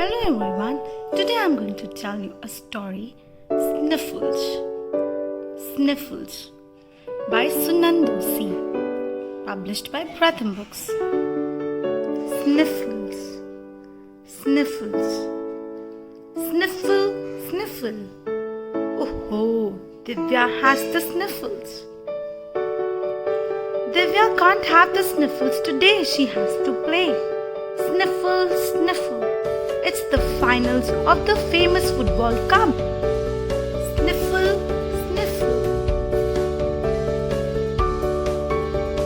Hello everyone, today I'm going to tell you a story, Sniffles. Sniffles by Sunando C, published by Pratham Books. Sniffles, Sniffles, Sniffle, Sniffle. Oh, Divya has the sniffles. Divya can't have the sniffles today, she has to play. Sniffle, sniffle. It's the finals of the famous football cup. Sniffle, sniffle.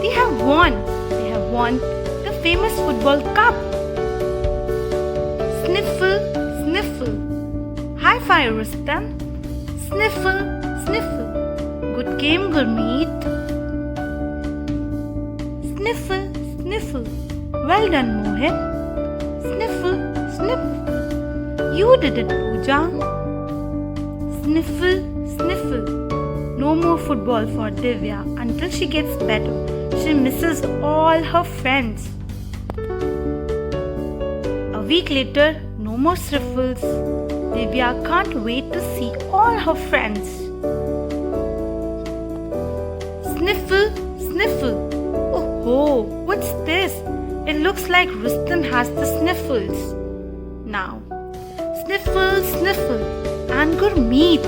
They have won the famous football cup. Sniffle, sniffle. High five, Rustam. Sniffle, sniffle. Good game, Gurmeet. Sniffle, sniffle. Well done, Mohit. Sniffle, sniffle. You did it, Pooja. Sniffle, sniffle. No more football for Divya until she gets better. She misses all her friends. A week later, no more sniffles. Divya can't wait to see all her friends. Sniffle, sniffle. Oh, what's this? It looks like Rustam has the sniffles. Now, sniffle, sniffle, and Gurmeet.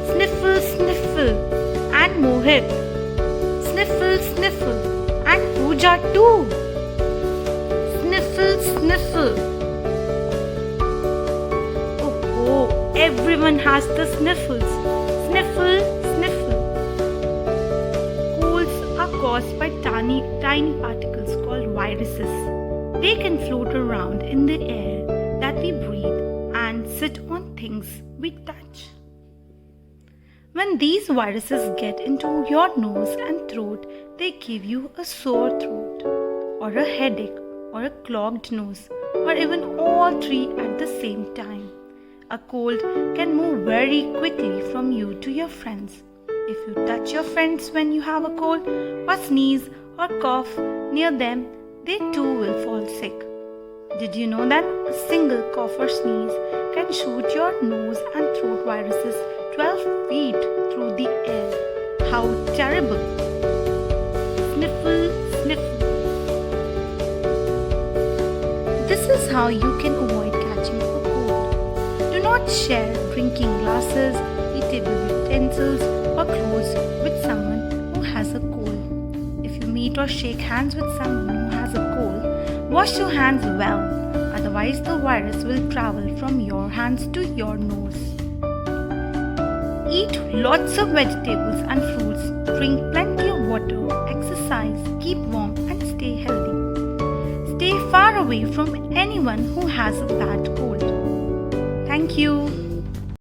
Sniffle, sniffle, and Mohit. Sniffle, sniffle, and Pooja too. Sniffle, sniffle. Oh, everyone has the sniffles. Sniffle, sniffle. Colds are caused by tiny particles called viruses. They can float around in the air that we breathe and sit on things we touch. When these viruses get into your nose and throat, they give you a sore throat, or a headache, or a clogged nose, or even all three at the same time. A cold can move very quickly from you to your friends. If you touch your friends when you have a cold, or sneeze or cough near them, they too will fall sick. Did you know that a single cough or sneeze can shoot your nose and throat viruses 12 feet through the air? How terrible! Sniffle, sniffle. This is how you can avoid catching a cold. Do not share drinking glasses, eatable utensils, or clothes with someone who has a cold. If you meet or shake hands with someone who has a cold, wash your hands well, otherwise the virus will travel from your hands to your nose. Eat lots of vegetables and fruits, drink plenty of water, exercise, keep warm and stay healthy. Stay far away from anyone who has a bad cold. Thank you.